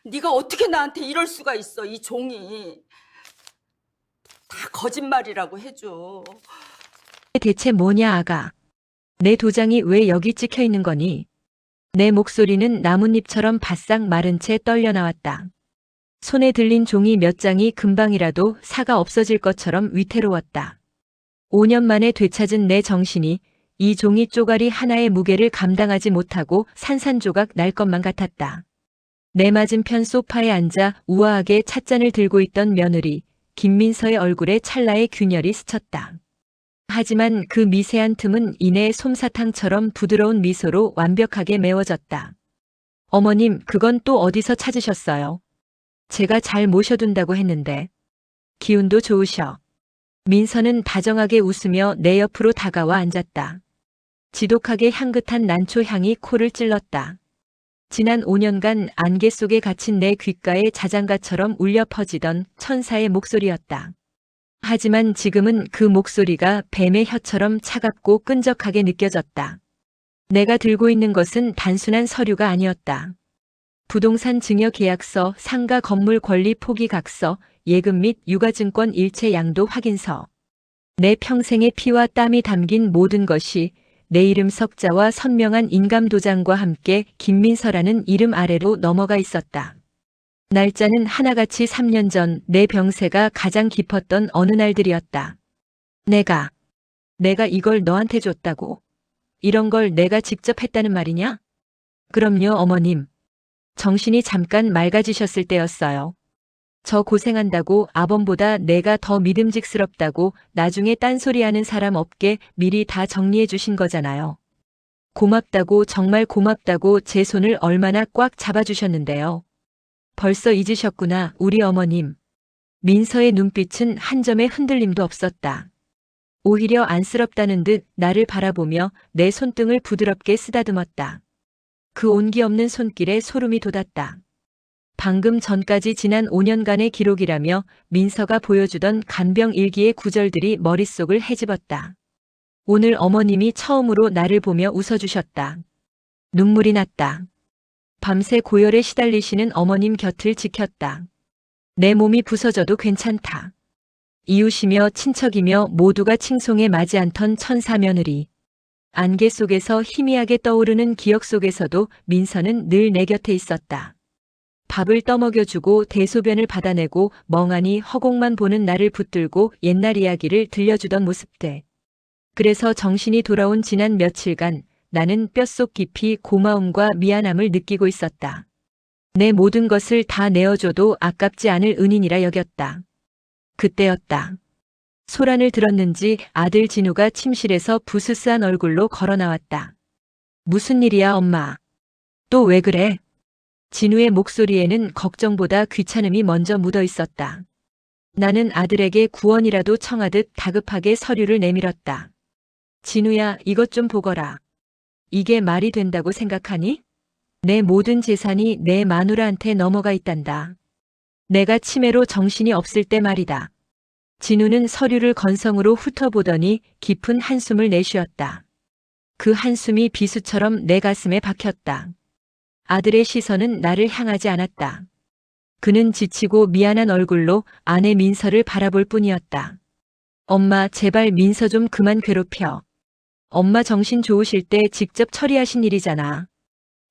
네가 어떻게 나한테 이럴 수가 있어, 이 종이. 다 거짓말이라고 해줘. 대체 뭐냐, 아가. 내 도장이 왜 여기 찍혀 있는 거니? 내 목소리는 나뭇잎처럼 바싹 마른 채 떨려 나왔다. 손에 들린 종이 몇 장이 금방이라도 사가 없어질 것처럼 위태로웠다. 5년 만에 되찾은 내 정신이 이 종이 쪼가리 하나의 무게를 감당하지 못하고 산산조각 날 것만 같았다. 내 맞은편 소파에 앉아 우아하게 찻잔을 들고 있던 며느리 김민서의 얼굴에 찰나의 균열이 스쳤다. 하지만 그 미세한 틈은 이내 솜사탕처럼 부드러운 미소로 완벽하게 메워졌다. 어머님, 그건 또 어디서 찾으셨어요? 제가 잘 모셔둔다고 했는데. 기운도 좋으셔. 민서는 다정하게 웃으며 내 옆으로 다가와 앉았다. 지독하게 향긋한 난초 향이 코를 찔렀다. 지난 5년간 안개 속에 갇힌 내 귓가에 자장가처럼 울려 퍼지던 천사의 목소리였다. 하지만 지금은 그 목소리가 뱀의 혀처럼 차갑고 끈적하게 느껴졌다. 내가 들고 있는 것은 단순한 서류가 아니었다. 부동산 증여 계약서, 상가 건물 권리 포기 각서, 예금 및 유가증권 일체 양도 확인서. 내 평생의 피와 땀이 담긴 모든 것이 내 이름 석자와 선명한 인감도장과 함께 김민서라는 이름 아래로 넘어가 있었다. 날짜는 하나같이 3년 전 내 병세가 가장 깊었던 어느 날들이었다. 내가 이걸 너한테 줬다고. 이런 걸 내가 직접 했다는 말이냐? 그럼요, 어머님. 정신이 잠깐 맑아지셨을 때였어요. 저 고생한다고 아범보다 내가 더 믿음직스럽다고 나중에 딴소리하는 사람 없게 미리 다 정리해 주신 거잖아요. 고맙다고, 정말 고맙다고 제 손을 얼마나 꽉 잡아주셨는데요. 벌써 잊으셨구나, 우리 어머님. 민서의 눈빛은 한 점의 흔들림도 없었다. 오히려 안쓰럽다는 듯 나를 바라보며 내 손등을 부드럽게 쓰다듬었다. 그 온기 없는 손길에 소름이 돋았다. 방금 전까지 지난 5년간의 기록이라며 민서가 보여주던 간병 일기의 구절들이 머릿속을 헤집었다. 오늘 어머님이 처음으로 나를 보며 웃어주셨다. 눈물이 났다. 밤새 고열에 시달리시는 어머님 곁을 지켰다. 내 몸이 부서져도 괜찮다. 이웃이며 친척이며 모두가 칭송에 맞이 않던 천사 며느리. 안개 속에서 희미하게 떠오르는 기억 속에서도 민서는 늘 내 곁에 있었다. 밥을 떠먹여주고 대소변을 받아내고 멍하니 허공만 보는 나를 붙들고 옛날 이야기를 들려주던 모습들. 그래서 정신이 돌아온 지난 며칠간 나는 뼛속 깊이 고마움과 미안함을 느끼고 있었다. 내 모든 것을 다 내어줘도 아깝지 않을 은인이라 여겼다. 그때였다. 소란을 들었는지 아들 진우가 침실에서 부스스한 얼굴로 걸어 나왔다. 무슨 일이야, 엄마? 또 왜 그래? 진우의 목소리에는 걱정보다 귀찮음이 먼저 묻어 있었다. 나는 아들에게 구원이라도 청하듯 다급하게 서류를 내밀었다. 진우야, 이것 좀 보거라. 이게 말이 된다고 생각하니? 내 모든 재산이 내 마누라한테 넘어가 있단다. 내가 치매로 정신이 없을 때 말이다. 진우는 서류를 건성으로 훑어보더니 깊은 한숨을 내쉬었다. 그 한숨이 비수처럼 내 가슴에 박혔다. 아들의 시선은 나를 향하지 않았다. 그는 지치고 미안한 얼굴로 아내 민서를 바라볼 뿐이었다. 엄마, 제발 민서 좀 그만 괴롭혀. 엄마 정신 좋으실 때 직접 처리하신 일이잖아.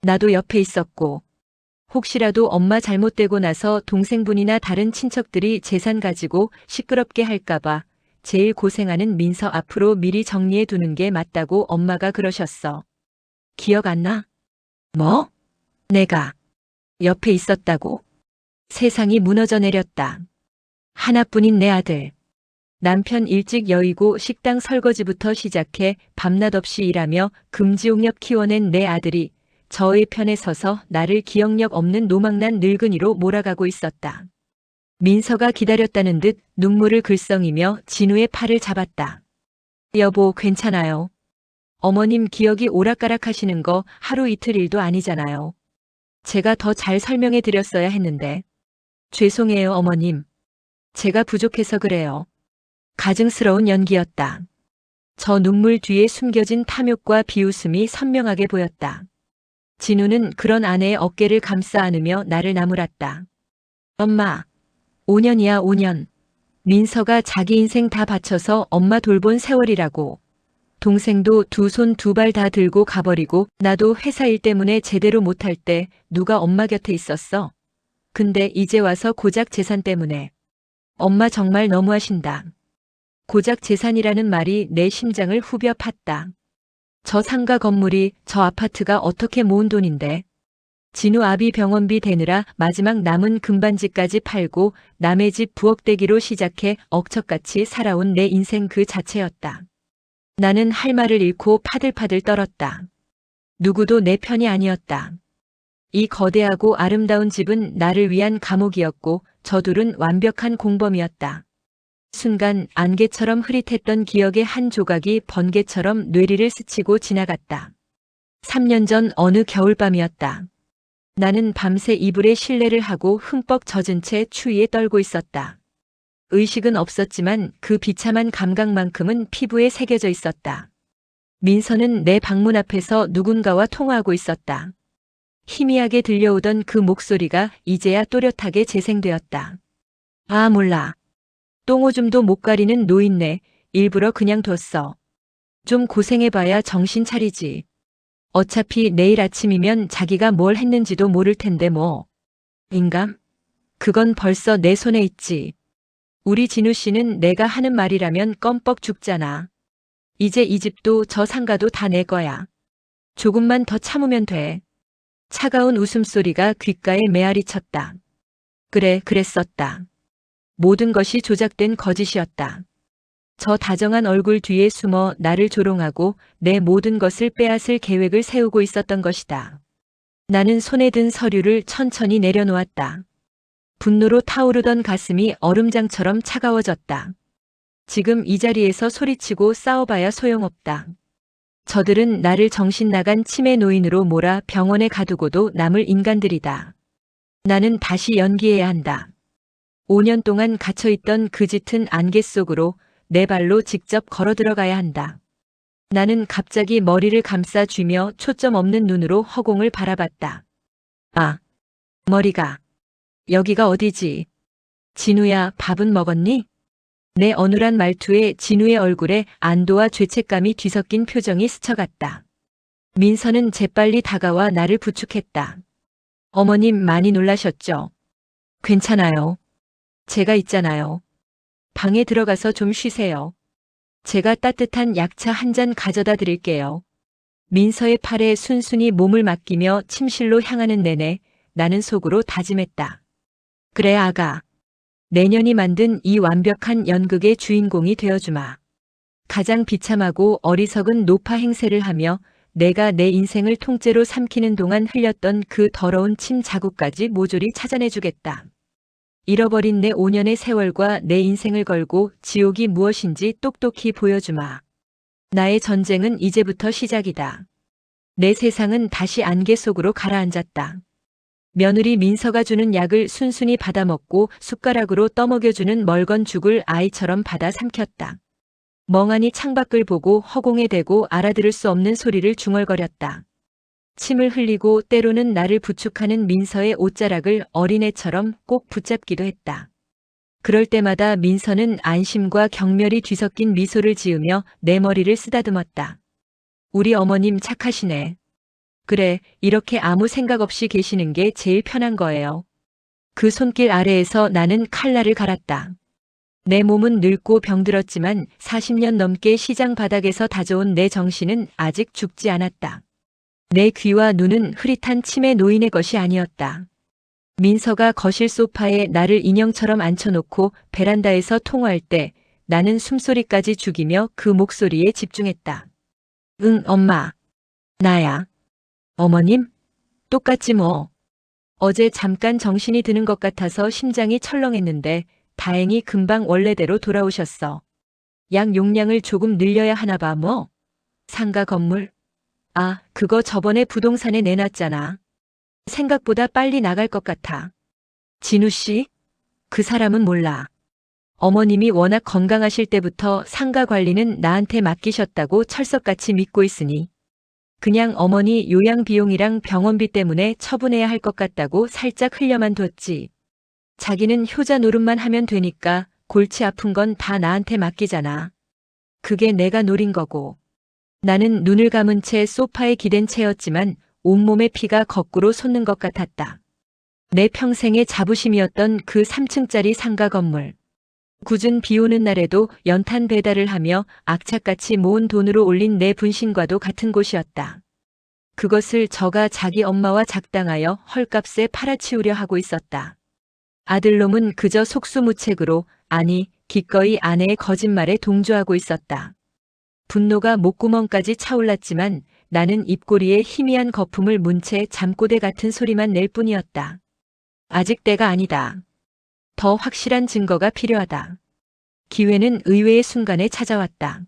나도 옆에 있었고. 혹시라도 엄마 잘못되고 나서 동생분이나 다른 친척들이 재산 가지고 시끄럽게 할까봐 제일 고생하는 민서 앞으로 미리 정리해 두는 게 맞다고 엄마가 그러셨어. 기억 안 나? 뭐? 내가 옆에 있었다고. 세상이 무너져 내렸다. 하나뿐인 내 아들. 남편 일찍 여의고 식당 설거지부터 시작해 밤낮 없이 일하며 금지옥렵 키워낸 내 아들이 저의 편에 서서 나를 기억력 없는 노망난 늙은이로 몰아가고 있었다. 민서가 기다렸다는 듯 눈물을 글썽이며 진우의 팔을 잡았다. 여보, 괜찮아요. 어머님 기억이 오락가락하시는 거 하루 이틀 일도 아니잖아요. 제가 더 잘 설명해 드렸어야 했는데. 죄송해요, 어머님. 제가 부족해서 그래요. 가증스러운 연기였다. 저 눈물 뒤에 숨겨진 탐욕과 비웃음이 선명하게 보였다. 진우는 그런 아내의 어깨를 감싸 안으며 나를 나무랐다. 엄마, 5년이야, 5년. 민서가 자기 인생 다 바쳐서 엄마 돌본 세월이라고. 동생도 두 손 두 발 다 들고 가버리고 나도 회사 일 때문에 제대로 못할 때 누가 엄마 곁에 있었어. 근데 이제 와서 고작 재산 때문에. 엄마 정말 너무하신다. 고작 재산이라는 말이 내 심장을 후벼 팠다. 저 상가 건물이, 저 아파트가 어떻게 모은 돈인데. 진우 아비 병원비 대느라 마지막 남은 금반지까지 팔고 남의 집 부엌대기로 시작해 억척같이 살아온 내 인생 그 자체였다. 나는 할 말을 잃고 파들파들 떨었다. 누구도 내 편이 아니었다. 이 거대하고 아름다운 집은 나를 위한 감옥이었고 저 둘은 완벽한 공범이었다. 순간 안개처럼 흐릿했던 기억의 한 조각이 번개처럼 뇌리를 스치고 지나갔다. 3년 전 어느 겨울밤이었다. 나는 밤새 이불에 실내를 하고 흠뻑 젖은 채 추위에 떨고 있었다. 의식은 없었지만 그 비참한 감각만큼은 피부에 새겨져 있었다. 민서는 내 방문 앞에서 누군가와 통화하고 있었다. 희미하게 들려오던 그 목소리가 이제야 또렷하게 재생되었다. 아, 몰라. 똥오줌도 못 가리는 노인네, 일부러 그냥 뒀어. 좀 고생해봐야 정신 차리지. 어차피 내일 아침이면 자기가 뭘 했는지도 모를 텐데 뭐. 인감? 그건 벌써 내 손에 있지. 우리 진우 씨는 내가 하는 말이라면 껌뻑 죽잖아. 이제 이 집도 저 상가도 다 내 거야. 조금만 더 참으면 돼. 차가운 웃음소리가 귓가에 메아리 쳤다. 그래, 그랬었다. 모든 것이 조작된 거짓이었다. 저 다정한 얼굴 뒤에 숨어 나를 조롱하고 내 모든 것을 빼앗을 계획을 세우고 있었던 것이다. 나는 손에 든 서류를 천천히 내려놓았다. 분노로 타오르던 가슴이 얼음장처럼 차가워졌다. 지금 이 자리에서 소리치고 싸워봐야 소용없다. 저들은 나를 정신 나간 치매 노인으로 몰아 병원에 가두고도 남을 인간들이다. 나는 다시 연기해야 한다. 5년 동안 갇혀있던 그 짙은 안개 속으로 내 발로 직접 걸어 들어가야 한다. 나는 갑자기 머리를 감싸 쥐며 초점 없는 눈으로 허공을 바라봤다. 아, 머리가. 여기가 어디지? 진우야, 밥은 먹었니? 내 어눌한 말투에 진우의 얼굴에 안도와 죄책감이 뒤섞인 표정이 스쳐갔다. 민서는 재빨리 다가와 나를 부축했다. 어머님 많이 놀라셨죠? 괜찮아요. 제가 있잖아요. 방에 들어가서 좀 쉬세요. 제가 따뜻한 약차 한 잔 가져다 드릴게요. 민서의 팔에 순순히 몸을 맡기며 침실로 향하는 내내 나는 속으로 다짐했다. 그래, 아가. 내년이 만든 이 완벽한 연극의 주인공이 되어주마. 가장 비참하고 어리석은 노파 행세를 하며 내가 내 인생을 통째로 삼키는 동안 흘렸던 그 더러운 침 자국까지 모조리 찾아내주겠다. 잃어버린 내 5년의 세월과 내 인생을 걸고 지옥이 무엇인지 똑똑히 보여주마. 나의 전쟁은 이제부터 시작이다. 내 세상은 다시 안개 속으로 가라앉았다. 며느리 민서가 주는 약을 순순히 받아먹고 숟가락으로 떠먹여주는 멀건 죽을 아이처럼 받아 삼켰다. 멍하니 창밖을 보고 허공에 대고 알아들을 수 없는 소리를 중얼거렸다. 침을 흘리고 때로는 나를 부축하는 민서의 옷자락을 어린애처럼 꼭 붙잡기도 했다. 그럴 때마다 민서는 안심과 경멸이 뒤섞인 미소를 지으며 내 머리를 쓰다듬었다. 우리 어머님 착하시네. 그래, 이렇게 아무 생각 없이 계시는 게 제일 편한 거예요. 그 손길 아래에서 나는 칼날을 갈았다. 내 몸은 늙고 병들었지만 40년 넘게 시장 바닥에서 다져온 내 정신은 아직 죽지 않았다. 내 귀와 눈은 흐릿한 치매 노인의 것이 아니었다. 민서가 거실 소파에 나를 인형처럼 앉혀놓고 베란다에서 통화할 때 나는 숨소리까지 죽이며 그 목소리에 집중했다. 응, 엄마. 나야. 어머님? 똑같지 뭐. 어제 잠깐 정신이 드는 것 같아서 심장이 철렁했는데 다행히 금방 원래대로 돌아오셨어. 약 용량을 조금 늘려야 하나 봐 뭐. 상가 건물? 아, 그거 저번에 부동산에 내놨잖아. 생각보다 빨리 나갈 것 같아. 진우 씨? 그 사람은 몰라. 어머님이 워낙 건강하실 때부터 상가 관리는 나한테 맡기셨다고 철석같이 믿고 있으니. 그냥 어머니 요양 비용이랑 병원비 때문에 처분해야 할 것 같다고 살짝 흘려만 뒀지. 자기는 효자 노릇만 하면 되니까 골치 아픈 건 다 나한테 맡기잖아. 그게 내가 노린 거고. 나는 눈을 감은 채 소파에 기댄 채였지만 온몸의 피가 거꾸로 솟는 것 같았다. 내 평생의 자부심이었던 그 3층짜리 상가 건물. 굳은 비 오는 날에도 연탄 배달을 하며 악착같이 모은 돈으로 올린 내 분신과도 같은 곳이었다. 그것을 저가 자기 엄마와 작당하여 헐값에 팔아치우려 하고 있었다. 아들놈은 그저 속수무책으로, 아니 기꺼이 아내의 거짓말에 동조하고 있었다. 분노가 목구멍까지 차올랐지만 나는 입꼬리에 희미한 거품을 문 채 잠꼬대 같은 소리만 낼 뿐이었다. 아직 때가 아니다. 더 확실한 증거가 필요하다. 기회는 의외의 순간에 찾아왔다.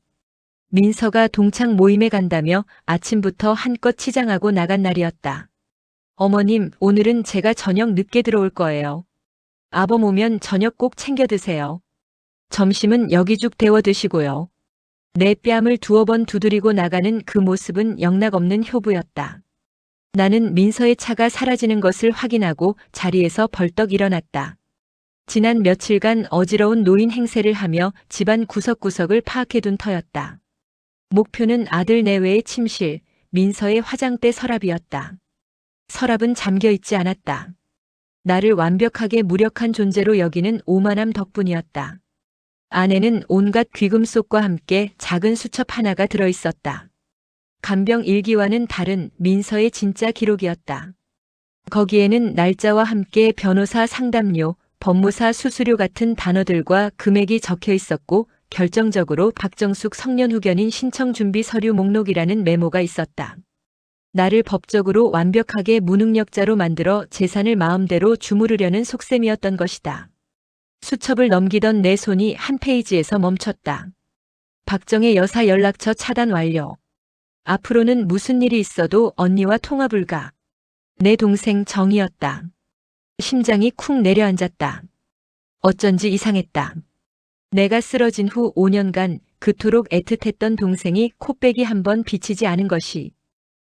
민서가 동창 모임에 간다며 아침부터 한껏 치장하고 나간 날이었다. 어머님, 오늘은 제가 저녁 늦게 들어올 거예요. 아범 오면 저녁 꼭 챙겨 드세요. 점심은 여기 죽 데워 드시고요. 내 뺨을 두어 번 두드리고 나가는 그 모습은 영락없는 효부였다. 나는 민서의 차가 사라지는 것을 확인하고 자리에서 벌떡 일어났다. 지난 며칠간 어지러운 노인 행세를 하며 집안 구석구석을 파악해둔 터였다. 목표는 아들 내외의 침실, 민서의 화장대 서랍이었다. 서랍은 잠겨있지 않았다. 나를 완벽하게 무력한 존재로 여기는 오만함 덕분이었다. 안에는 온갖 귀금속과 함께 작은 수첩 하나가 들어있었다. 간병 일기와는 다른 민서의 진짜 기록이었다. 거기에는 날짜와 함께 변호사 상담료, 법무사 수수료 같은 단어들과 금액이 적혀 있었고 결정적으로 박정숙 성년 후견인 신청 준비 서류 목록이라는 메모가 있었다. 나를 법적으로 완벽하게 무능력자로 만들어 재산을 마음대로 주무르려는 속셈이었던 것이다. 수첩을 넘기던 내 손이 한 페이지에서 멈췄다. 박정의 여사 연락처 차단 완료. 앞으로는 무슨 일이 있어도 언니와 통화 불가. 내 동생 정이었다. 심장이 쿵 내려앉았다. 어쩐지 이상했다. 내가 쓰러진 후 5년간 그토록 애틋했던 동생이 코빼기 한 번 비치지 않은 것이.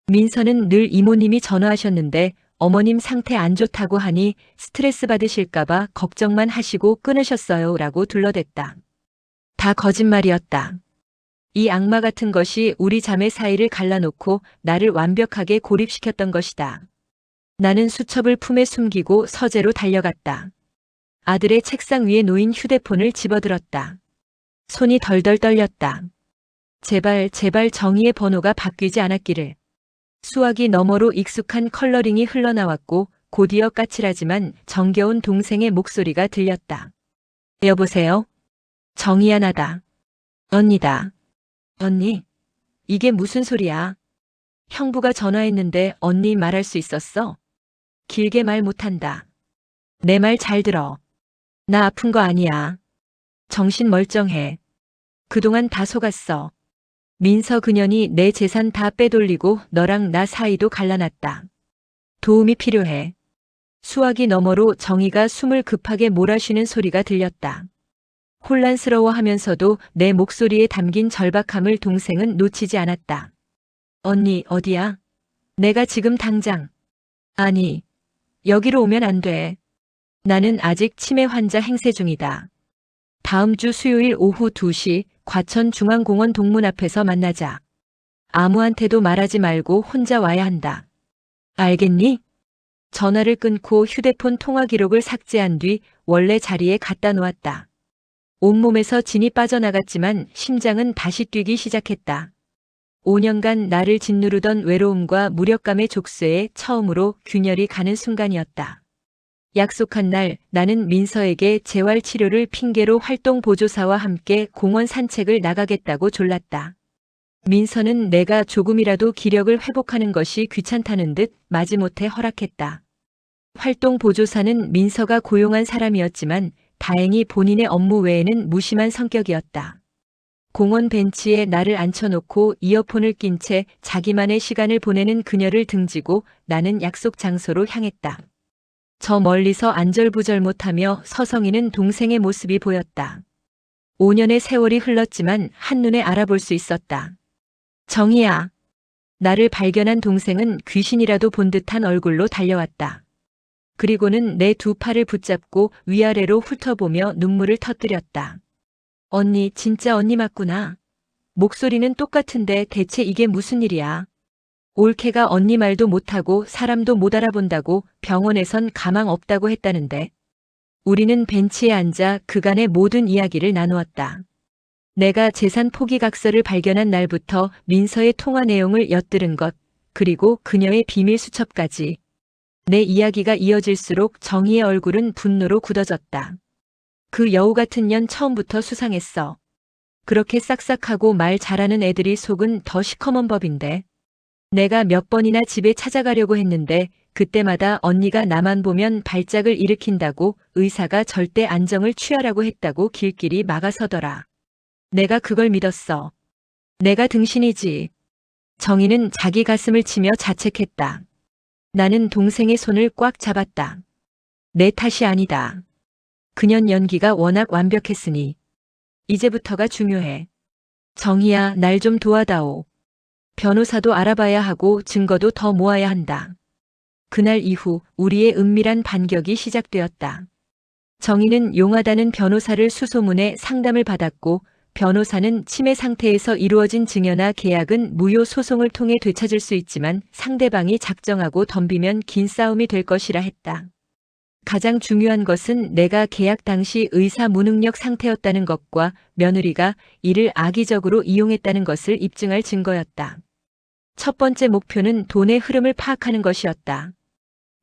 민서는 늘 이모님이 전화하셨는데 어머님 상태 안 좋다고 하니 스트레스 받으실까봐 걱정만 하시고 끊으셨어요 라고 둘러댔다. 다 거짓말이었다. 이 악마 같은 것이 우리 자매 사이를 갈라놓고 나를 완벽하게 고립시켰던 것이다. 나는 수첩을 품에 숨기고 서재로 달려갔다. 아들의 책상 위에 놓인 휴대폰을 집어들었다. 손이 덜덜 떨렸다. 제발 정의의 번호가 바뀌지 않았기를. 수화기 너머로 익숙한 컬러링이 흘러나왔고 곧이어 까칠하지만 정겨운 동생의 목소리가 들렸다. 여보세요? 정이야 나다. 언니다. 언니, 이게 무슨 소리야? 형부가 전화했는데 언니 말할 수 있었어? 길게 말 못한다. 내 말 잘 들어. 나 아픈 거 아니야. 정신 멀쩡해. 그동안 다 속았어. 민서 그년이 내 재산 다 빼돌리고 너랑 나 사이도 갈라놨다. 도움이 필요해. 수화기 너머로 정의가 숨을 급하게 몰아쉬는 소리가 들렸다. 혼란스러워하면서도 내 목소리에 담긴 절박함을 동생은 놓치지 않았다. 언니, 어디야? 내가 지금 당장. 아니, 여기로 오면 안 돼. 나는 아직 치매 환자 행세 중이다. 다음 주 수요일 오후 2시 과천중앙공원 동문 앞에서 만나자. 아무한테도 말하지 말고 혼자 와야 한다. 알겠니? 전화를 끊고 휴대폰 통화 기록을 삭제한 뒤 원래 자리에 갖다 놓았다. 온몸에서 진이 빠져나갔지만 심장은 다시 뛰기 시작했다. 5년간 나를 짓누르던 외로움과 무력감의 족쇄에 처음으로 균열이 가는 순간이었다. 약속한 날 나는 민서에게 재활치료를 핑계로 활동보조사와 함께 공원 산책을 나가겠다고 졸랐다. 민서는 내가 조금이라도 기력을 회복하는 것이 귀찮다는 듯 마지못해 허락했다. 활동보조사는 민서가 고용한 사람이었지만 다행히 본인의 업무 외에는 무심한 성격이었다. 공원 벤치에 나를 앉혀놓고 이어폰을 낀 채 자기만의 시간을 보내는 그녀를 등지고 나는 약속 장소로 향했다. 저 멀리서 안절부절 못하며 서성이는 동생의 모습이 보였다. 5년의 세월이 흘렀지만 한눈에 알아볼 수 있었다. 정이야. 나를 발견한 동생은 귀신이라도 본 듯한 얼굴로 달려왔다. 그리고는 내 두 팔을 붙잡고 위아래로 훑어보며 눈물을 터뜨렸다. 언니, 진짜 언니 맞구나. 목소리는 똑같은데 대체 이게 무슨 일이야? 올케가 언니 말도 못하고 사람도 못 알아본다고 병원에선 가망 없다고 했다는데. 우리는 벤치에 앉아 그간의 모든 이야기를 나누었다. 내가 재산 포기각서를 발견한 날부터 민서의 통화 내용을 엿들은 것, 그리고 그녀의 비밀 수첩까지. 내 이야기가 이어질수록 정희의 얼굴은 분노로 굳어졌다. 그 여우 같은 년 처음부터 수상했어. 그렇게 싹싹하고 말 잘하는 애들이 속은 더 시커먼 법인데. 내가 몇 번이나 집에 찾아가려고 했는데 그때마다 언니가 나만 보면 발작을 일으킨다고 의사가 절대 안정을 취하라고 했다고 길길이 막아서더라. 내가 그걸 믿었어. 내가 등신이지. 정희는 자기 가슴을 치며 자책했다. 나는 동생의 손을 꽉 잡았다. 내 탓이 아니다. 그년 연기가 워낙 완벽했으니. 이제부터가 중요해. 정희야, 날 좀 도와다오. 변호사도 알아봐야 하고 증거도 더 모아야 한다. 그날 이후 우리의 은밀한 반격이 시작되었다. 정희는 용하다는 변호사를 수소문해 상담을 받았고 변호사는 치매 상태에서 이루어진 증여나 계약은 무효 소송을 통해 되찾을 수 있지만 상대방이 작정하고 덤비면 긴 싸움이 될 것이라 했다. 가장 중요한 것은 내가 계약 당시 의사 무능력 상태였다는 것과 며느리가 이를 악의적으로 이용했다는 것을 입증할 증거였다. 첫 번째 목표는 돈의 흐름을 파악하는 것이었다.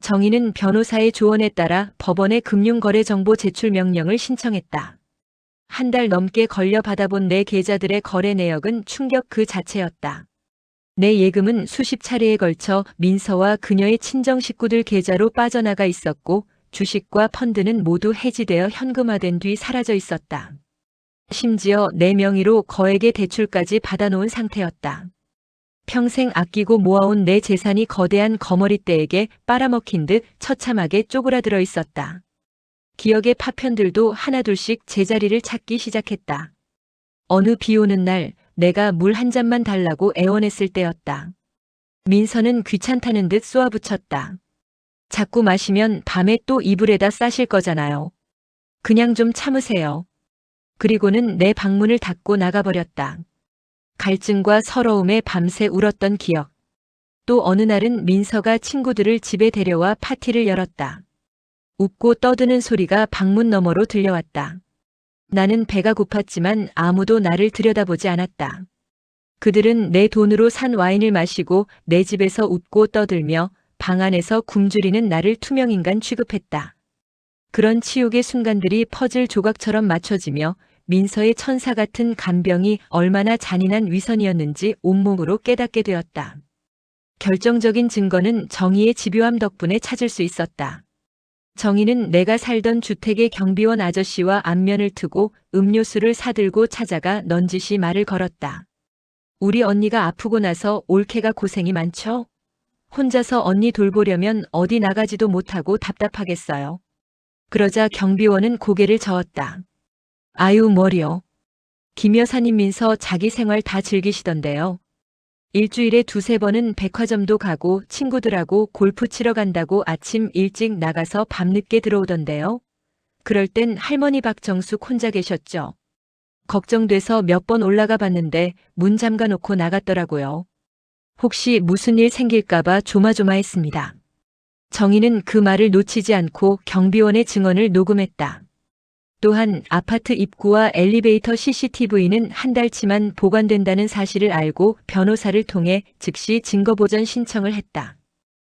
정희는 변호사의 조언에 따라 법원에 금융거래정보 제출 명령을 신청했다. 한 달 넘게 걸려 받아본 내 계좌들의 거래 내역은 충격 그 자체였다. 내 예금은 수십 차례에 걸쳐 민서와 그녀의 친정 식구들 계좌로 빠져나가 있었고 주식과 펀드는 모두 해지되어 현금화된 뒤 사라져 있었다. 심지어 내 명의로 거액의 대출까지 받아놓은 상태였다. 평생 아끼고 모아온 내 재산이 거대한 거머리떼에게 빨아먹힌 듯 처참하게 쪼그라들어 있었다. 기억의 파편들도 하나둘씩 제자리를 찾기 시작했다. 어느 비 오는 날 내가 물 한 잔만 달라고 애원했을 때였다. 민서는 귀찮다는 듯 쏘아붙였다. 자꾸 마시면 밤에 또 이불에다 싸실 거잖아요. 그냥 좀 참으세요. 그리고는 내 방문을 닫고 나가버렸다. 갈증과 서러움에 밤새 울었던 기억. 또 어느 날은 민서가 친구들을 집에 데려와 파티를 열었다. 웃고 떠드는 소리가 방문 너머로 들려왔다. 나는 배가 고팠지만 아무도 나를 들여다보지 않았다. 그들은 내 돈으로 산 와인을 마시고 내 집에서 웃고 떠들며 방 안에서 굶주리는 나를 투명인간 취급했다. 그런 치욕의 순간들이 퍼즐 조각처럼 맞춰지며 민서의 천사 같은 간병이 얼마나 잔인한 위선이었는지 온몸으로 깨닫게 되었다. 결정적인 증거는 정희의 집요함 덕분에 찾을 수 있었다. 정희는 내가 살던 주택의 경비원 아저씨와 안면을 트고 음료수를 사들고 찾아가 넌지시 말을 걸었다. 우리 언니가 아프고 나서 올케가 고생이 많죠? 혼자서 언니 돌보려면 어디 나가지도 못하고 답답하겠어요. 그러자 경비원은 고개를 저었다. 아유, 머리요. 김 여사님 민서 자기 생활 다 즐기시던데요. 일주일에 두세 번은 백화점도 가고 친구들하고 골프 치러 간다고 아침 일찍 나가서 밤늦게 들어오던데요. 그럴 땐 할머니 박정숙 혼자 계셨죠. 걱정돼서 몇 번 올라가 봤는데 문 잠가 놓고 나갔더라고요. 혹시 무슨 일 생길까봐 조마조마했습니다. 정희는 그 말을 놓치지 않고 경비원의 증언을 녹음했다. 또한 아파트 입구와 엘리베이터 CCTV는 한 달치만 보관된다는 사실을 알고 변호사를 통해 즉시 증거보전 신청을 했다.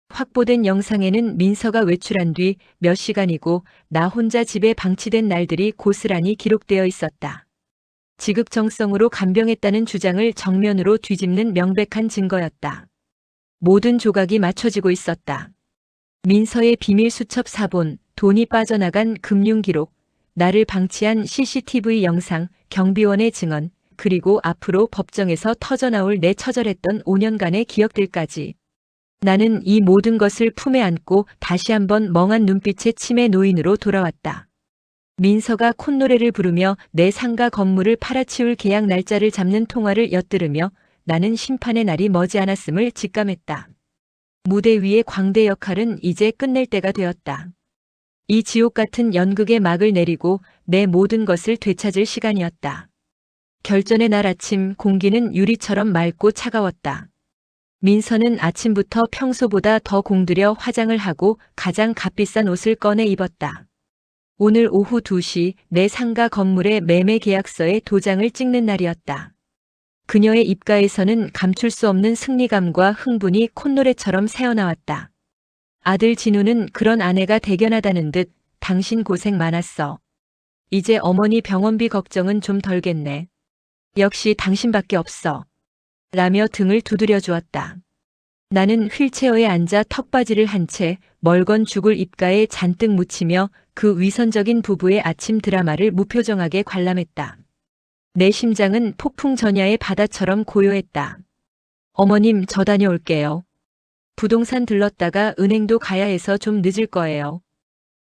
확보된 영상에는 민서가 외출한 뒤 몇 시간이고 나 혼자 집에 방치된 날들이 고스란히 기록되어 있었다. 지극정성으로 간병했다는 주장을 정면으로 뒤집는 명백한 증거였다. 모든 조각이 맞춰지고 있었다. 민서의 비밀 수첩 사본, 돈이 빠져나간 금융 기록, 나를 방치한 CCTV 영상, 경비원의 증언, 그리고 앞으로 법정에서 터져나올 내 처절했던 5년간의 기억들까지. 나는 이 모든 것을 품에 안고 다시 한번 멍한 눈빛의 치매 노인으로 돌아왔다. 민서가 콧노래를 부르며 내 상가 건물을 팔아치울 계약 날짜를 잡는 통화를 엿들으며 나는 심판의 날이 머지않았음을 직감했다. 무대 위의 광대 역할은 이제 끝낼 때가 되었다. 이 지옥 같은 연극의 막을 내리고 내 모든 것을 되찾을 시간이었다. 결전의 날 아침 공기는 유리처럼 맑고 차가웠다. 민서는 아침부터 평소보다 더 공들여 화장을 하고 가장 값비싼 옷을 꺼내 입었다. 오늘 오후 2시 내 상가 건물의 매매 계약서에 도장을 찍는 날이었다. 그녀의 입가에서는 감출 수 없는 승리감과 흥분이 콧노래처럼 새어나왔다. 아들 진우는 그런 아내가 대견하다는 듯 당신 고생 많았어. 이제 어머니 병원비 걱정은 좀 덜겠네. 역시 당신밖에 없어. 라며 등을 두드려 주었다. 나는 휠체어에 앉아 턱받이를 한 채 멀건 죽을 입가에 잔뜩 묻히며 그 위선적인 부부의 아침 드라마를 무표정하게 관람했다. 내 심장은 폭풍 전야의 바다처럼 고요했다. 어머님, 저 다녀올게요. 부동산 들렀다가 은행도 가야 해서 좀 늦을 거예요.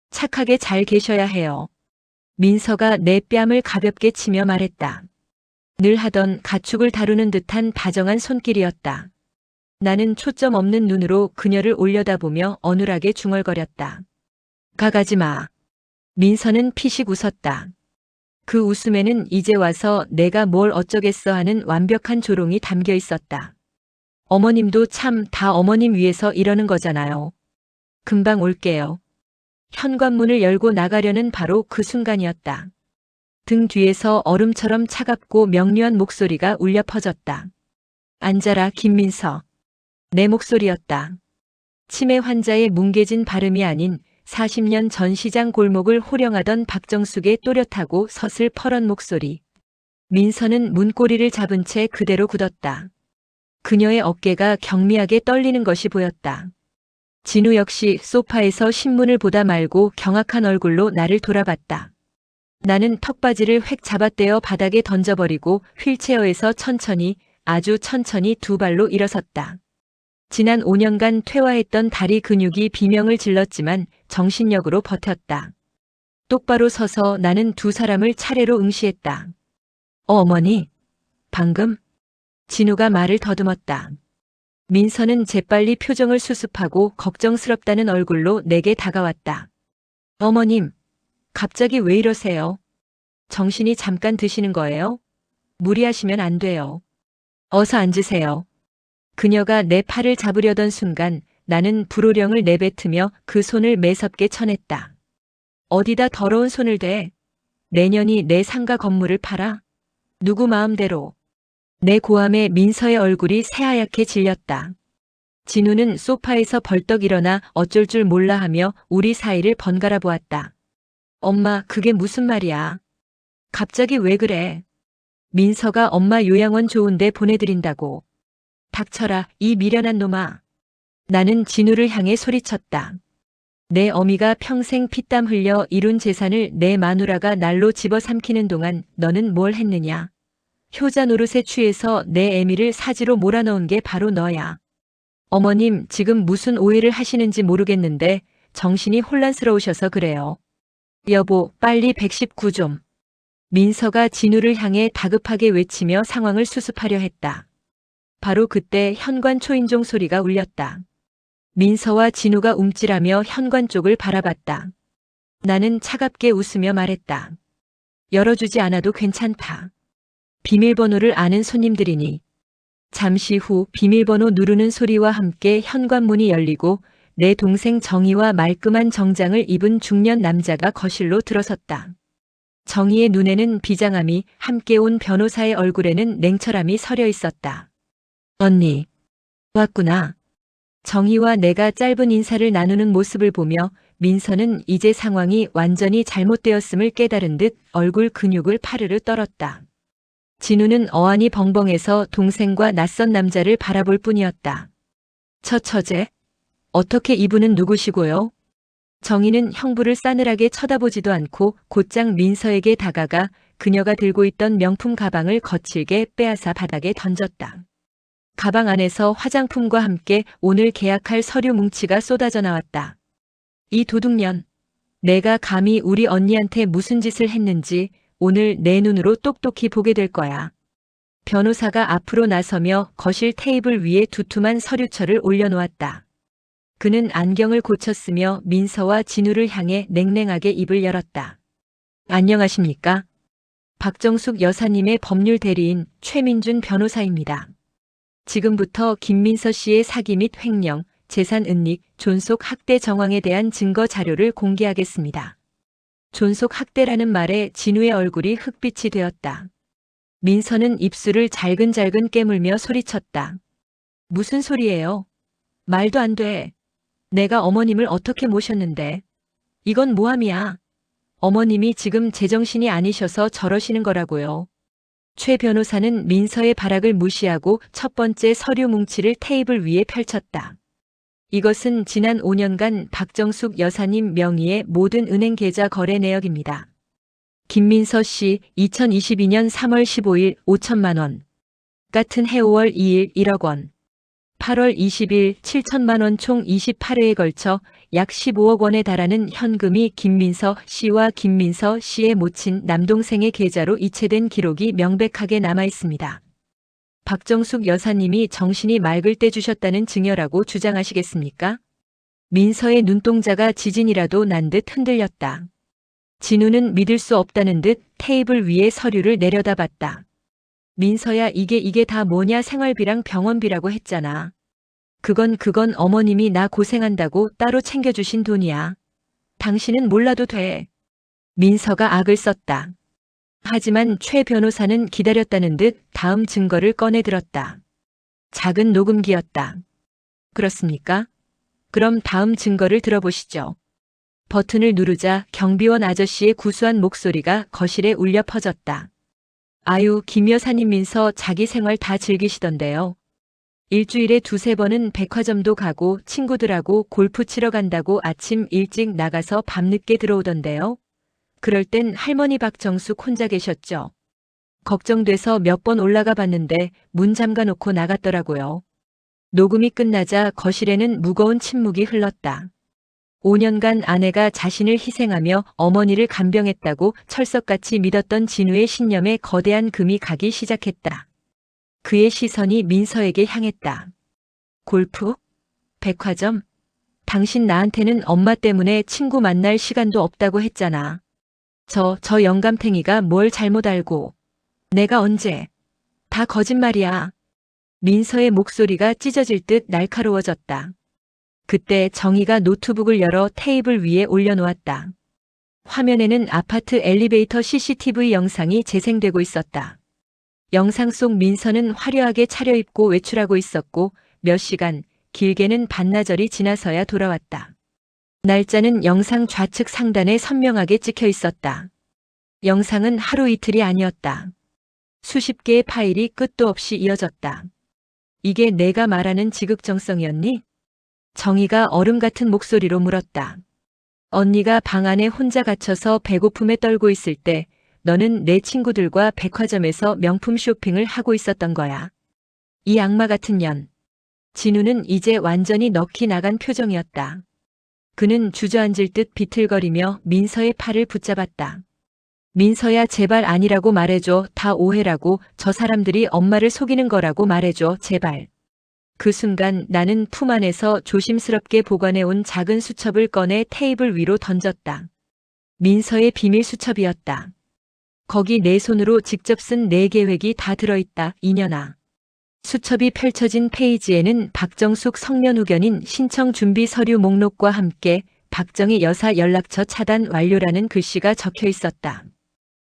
착하게 잘 계셔야 해요. 민서가 내 뺨을 가볍게 치며 말했다. 늘 하던 가축을 다루는 듯한 다정한 손길이었다. 나는 초점 없는 눈으로 그녀를 올려다보며 어눌하게 중얼거렸다. 가가지 마. 민서는 피식 웃었다. 그 웃음에는 이제 와서 내가 뭘 어쩌겠어 하는 완벽한 조롱이 담겨 있었다. 어머님도 참 다 어머님 위해서 이러는 거잖아요. 금방 올게요. 현관문을 열고 나가려는 바로 그 순간이었다. 등 뒤에서 얼음처럼 차갑고 명료한 목소리가 울려 퍼졌다. 앉아라, 김민서. 내 목소리였다. 치매 환자의 뭉개진 발음이 아닌 40년 전 시장 골목을 호령하던 박정숙의 또렷하고 서슬퍼런 목소리. 민서는 문고리를 잡은 채 그대로 굳었다. 그녀의 어깨가 경미하게 떨리는 것이 보였다. 진우 역시 소파에서 신문을 보다 말고 경악한 얼굴로 나를 돌아봤다. 나는 턱바지를 획 잡아떼어 바닥에 던져버리고 휠체어에서 천천히, 아주 천천히 두 발로 일어섰다. 지난 5년간 퇴화했던 다리 근육이 비명을 질렀지만 정신력으로 버텼다. 똑바로 서서 나는 두 사람을 차례로 응시했다. 어머니, 방금? 진우가 말을 더듬었다. 민서는 재빨리 표정을 수습하고 걱정스럽다는 얼굴로 내게 다가왔다. 어머님, 갑자기 왜 이러세요? 정신이 잠깐 드시는 거예요? 무리하시면 안 돼요. 어서 앉으세요. 그녀가 내 팔을 잡으려던 순간 나는 불호령을 내뱉으며 그 손을 매섭게 쳐냈다. 어디다 더러운 손을 대? 내년이 내 상가 건물을 팔아? 누구 마음대로. 내 고함에 민서의 얼굴이 새하얗게 질렸다. 진우는 소파에서 벌떡 일어나 어쩔 줄 몰라 하며 우리 사이를 번갈아 보았다. 엄마, 그게 무슨 말이야? 갑자기 왜 그래? 민서가 엄마 요양원 좋은데 보내드린다고. 닥쳐라, 이 미련한 놈아. 나는 진우를 향해 소리쳤다. 내 어미가 평생 피땀 흘려 이룬 재산을 내 마누라가 날로 집어삼키는 동안 너는 뭘 했느냐? 효자 노릇에 취해서 내 애미를 사지로 몰아넣은 게 바로 너야. 어머님, 지금 무슨 오해를 하시는지 모르겠는데 정신이 혼란스러우셔서 그래요. 여보, 빨리 119 좀. 민서가 진우를 향해 다급하게 외치며 상황을 수습하려 했다. 바로 그때 현관 초인종 소리가 울렸다. 민서와 진우가 움찔하며 현관 쪽을 바라봤다. 나는 차갑게 웃으며 말했다. 열어주지 않아도 괜찮다. 비밀번호를 아는 손님들이니. 잠시 후 비밀번호 누르는 소리와 함께 현관문이 열리고 내 동생 정희와 말끔한 정장을 입은 중년 남자가 거실로 들어섰다. 정희의 눈에는 비장함이, 함께 온 변호사의 얼굴에는 냉철함이 서려 있었다. 언니, 왔구나. 정희와 내가 짧은 인사를 나누는 모습을 보며 민서는 이제 상황이 완전히 잘못되었음을 깨달은 듯 얼굴 근육을 파르르 떨었다. 진우는 어안이 벙벙해서 동생과 낯선 남자를 바라볼 뿐이었다. 처제, 어떻게 이분은 누구시고요? 정희는 형부를 싸늘하게 쳐다보지도 않고 곧장 민서에게 다가가 그녀가 들고 있던 명품 가방을 거칠게 빼앗아 바닥에 던졌다. 가방 안에서 화장품과 함께 오늘 계약할 서류 뭉치가 쏟아져 나왔다. 이 도둑년, 내가 감히 우리 언니한테 무슨 짓을 했는지 오늘 내 눈으로 똑똑히 보게 될 거야. 변호사가 앞으로 나서며 거실 테이블 위에 두툼한 서류철을 올려놓았다. 그는 안경을 고쳤으며 민서와 진우를 향해 냉랭하게 입을 열었다. 안녕하십니까? 박정숙 여사님의 법률 대리인 최민준 변호사입니다. 지금부터 김민서 씨의 사기 및 횡령, 재산 은닉, 존속 학대 정황에 대한 증거 자료를 공개하겠습니다. 존속 학대라는 말에 진우의 얼굴이 흑빛이 되었다. 민서는 입술을 잘근잘근 깨물며 소리쳤다. 무슨 소리예요? 말도 안 돼. 내가 어머님을 어떻게 모셨는데. 이건 모함이야. 어머님이 지금 제정신이 아니셔서 저러시는 거라고요. 최 변호사는 민서의 발악을 무시하고 첫 번째 서류 뭉치를 테이블 위에 펼쳤다. 이것은 지난 5년간 박정숙 여사님 명의의 모든 은행 계좌 거래 내역입니다. 김민서 씨 2022년 3월 15일 5천만 원. 같은 해 5월 2일 1억 원. 8월 20일 7천만 원 총 28회에 걸쳐 약 15억 원에 달하는 현금이 김민서 씨와 김민서 씨의 모친 남동생의 계좌로 이체된 기록이 명백하게 남아 있습니다. 박정숙 여사님이 정신이 맑을 때 주셨다는 증여라고 주장하시겠습니까? 민서의 눈동자가 지진이라도 난 듯 흔들렸다. 진우는 믿을 수 없다는 듯 테이블 위에 서류를 내려다봤다. 민서야, 이게 다 뭐냐? 생활비랑 병원비라고 했잖아. 그건 어머님이 나 고생한다고 따로 챙겨주신 돈이야. 당신은 몰라도 돼. 민서가 악을 썼다. 하지만 최 변호사는 기다렸다는 듯 다음 증거를 꺼내 들었다. 작은 녹음기였다. 그렇습니까? 그럼 다음 증거를 들어보시죠. 버튼을 누르자 경비원 아저씨의 구수한 목소리가 거실에 울려 퍼졌다. 아유, 김 여사님 민서 자기 생활 다 즐기시던데요. 일주일에 2~3번은 백화점도 가고 친구들하고 골프 치러 간다고 아침 일찍 나가서 밤늦게 들어오던데요. 그럴 땐 할머니 박정숙 혼자 계셨죠. 걱정돼서 몇 번 올라가 봤는데 문 잠가 놓고 나갔더라고요. 녹음이 끝나자 거실에는 무거운 침묵이 흘렀다. 5년간 아내가 자신을 희생하며 어머니를 간병했다고 철석같이 믿었던 진우의 신념에 거대한 금이 가기 시작했다. 그의 시선이 민서에게 향했다. 골프? 백화점? 당신 나한테는 엄마 때문에 친구 만날 시간도 없다고 했잖아. 저 영감탱이가 뭘 잘못 알고. 내가 언제. 다 거짓말이야. 민서의 목소리가 찢어질 듯 날카로워졌다. 그때 정희가 노트북을 열어 테이블 위에 올려놓았다. 화면에는 아파트 엘리베이터 CCTV 영상이 재생되고 있었다. 영상 속 민서는 화려하게 차려입고 외출하고 있었고 몇 시간, 길게는 반나절이 지나서야 돌아왔다. 날짜는 영상 좌측 상단에 선명하게 찍혀 있었다. 영상은 하루 이틀이 아니었다. 수십 개의 파일이 끝도 없이 이어졌다. 이게 내가 말하는 지극정성이었니? 정희가 얼음 같은 목소리로 물었다. 언니가 방 안에 혼자 갇혀서 배고픔에 떨고 있을 때 너는 내 친구들과 백화점에서 명품 쇼핑을 하고 있었던 거야. 이 악마 같은 년. 진우는 이제 완전히 넋이 나간 표정이었다. 그는 주저앉을 듯 비틀거리며 민서의 팔을 붙잡았다. 민서야, 제발 아니라고 말해줘. 다 오해라고. 저 사람들이 엄마를 속이는 거라고 말해줘. 제발. 그 순간 나는 품 안에서 조심스럽게 보관해온 작은 수첩을 꺼내 테이블 위로 던졌다. 민서의 비밀 수첩이었다. 거기 내 손으로 직접 쓴 내 계획이 다 들어있다. 이년아. 수첩이 펼쳐진 페이지에는 박정숙 성년 후견인 신청 준비 서류 목록과 함께 박정희 여사 연락처 차단 완료라는 글씨가 적혀 있었다.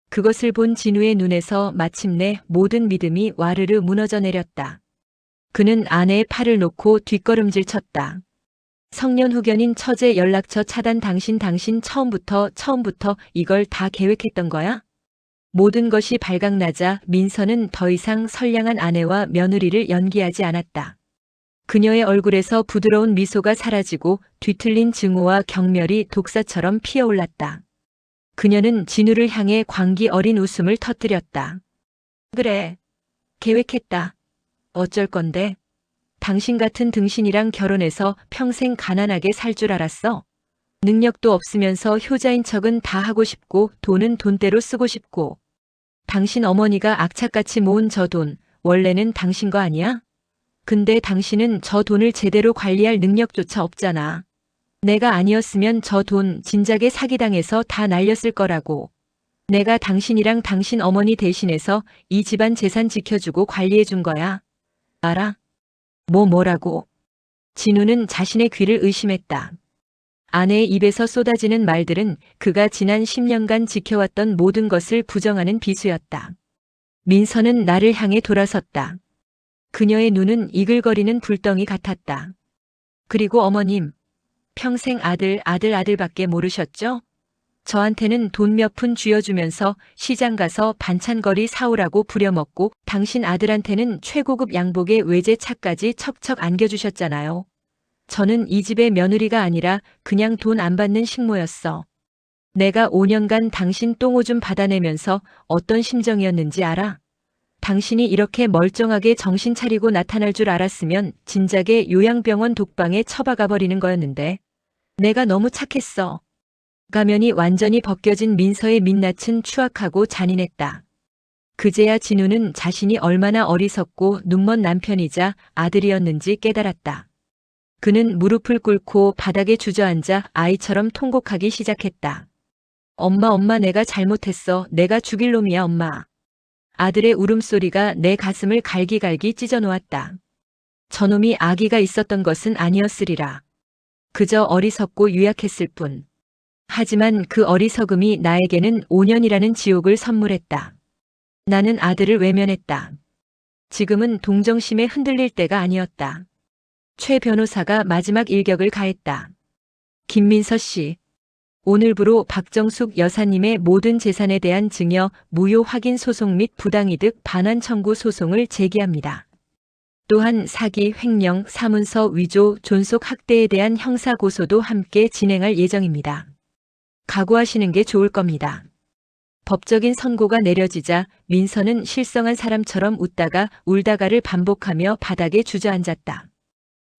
그것을 본 진우의 눈에서 마침내 모든 믿음이 와르르 무너져 내렸다. 그는 아내의 팔을 놓고 뒷걸음질 쳤다. 성년 후견인 처제 연락처 차단 당신 처음부터 이걸 다 계획했던 거야? 모든 것이 발각나자 민서는 더 이상 선량한 아내와 며느리를 연기하지 않았다. 그녀의 얼굴에서 부드러운 미소가 사라지고 뒤틀린 증오와 경멸이 독사처럼 피어올랐다. 그녀는 진우를 향해 광기 어린 웃음을 터뜨렸다. 그래, 계획했다. 어쩔 건데? 당신 같은 등신이랑 결혼해서 평생 가난하게 살 줄 알았어? 능력도 없으면서 효자인 척은 다 하고 싶고 돈은 돈대로 쓰고 싶고 당신 어머니가 악착같이 모은 저 돈, 원래는 당신 거 아니야? 근데 당신은 저 돈을 제대로 관리할 능력조차 없잖아. 내가 아니었으면 저 돈 진작에 사기당해서 다 날렸을 거라고. 내가 당신이랑 당신 어머니 대신해서 이 집안 재산 지켜주고 관리해준 거야. 알아? 뭐라고? 진우는 자신의 귀를 의심했다. 아내의 입에서 쏟아지는 말들은 그가 지난 10년간 지켜왔던 모든 것을 부정하는 비수였다. 민서는 나를 향해 돌아섰다. 그녀의 눈은 이글거리는 불덩이 같았다. 그리고 어머님, 평생 아들밖에 모르셨죠? 저한테는 돈 몇 푼 쥐어주면서 시장 가서 반찬거리 사오라고 부려먹고 당신 아들한테는 최고급 양복에 외제차까지 척척 안겨주셨잖아요. 저는 이 집의 며느리가 아니라 그냥 돈 안 받는 식모였어. 내가 5년간 당신 똥오줌 받아내면서 어떤 심정이었는지 알아? 당신이 이렇게 멀쩡하게 정신 차리고 나타날 줄 알았으면 진작에 요양병원 독방에 처박아 버리는 거였는데. 내가 너무 착했어. 가면이 완전히 벗겨진 민서의 민낯은 추악하고 잔인했다. 그제야 진우는 자신이 얼마나 어리석고 눈먼 남편이자 아들이었는지 깨달았다. 그는 무릎을 꿇고 바닥에 주저앉아 아이처럼 통곡하기 시작했다. 엄마, 내가 잘못했어. 내가 죽일 놈이야, 엄마. 아들의 울음소리가 내 가슴을 갈기갈기 찢어 놓았다. 저놈이 아기가 있었던 것은 아니었으리라. 그저 어리석고 유약했을 뿐. 하지만 그 어리석음이 나에게는 5년이라는 지옥을 선물했다. 나는 아들을 외면했다. 지금은 동정심에 흔들릴 때가 아니었다. 최 변호사가 마지막 일격을 가했다. 김민서 씨, 오늘부로 박정숙 여사님의 모든 재산에 대한 증여, 무효 확인 소송 및 부당이득 반환 청구 소송을 제기합니다. 또한 사기, 횡령, 사문서 위조, 존속 학대에 대한 형사 고소도 함께 진행할 예정입니다. 각오하시는 게 좋을 겁니다. 법적인 선고가 내려지자 민서는 실성한 사람처럼 웃다가 울다가를 반복하며 바닥에 주저앉았다.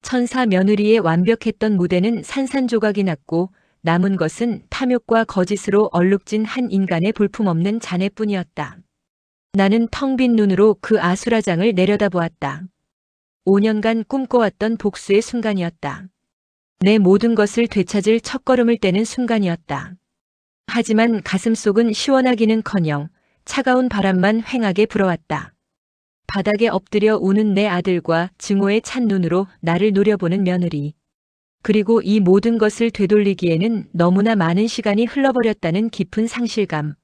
천사 며느리의 완벽했던 무대는 산산조각이 났고 남은 것은 탐욕과 거짓으로 얼룩진 한 인간의 볼품없는 잔해뿐이었다. 나는 텅 빈 눈으로 그 아수라장을 내려다보았다. 5년간 꿈꿔왔던 복수의 순간이었다. 내 모든 것을 되찾을 첫걸음을 떼는 순간이었다. 하지만 가슴속은 시원하기는커녕 차가운 바람만 휑하게 불어왔다. 바닥에 엎드려 우는 내 아들과 증오의 찬 눈으로 나를 노려보는 며느리. 그리고 이 모든 것을 되돌리기에는 너무나 많은 시간이 흘러버렸다는 깊은 상실감.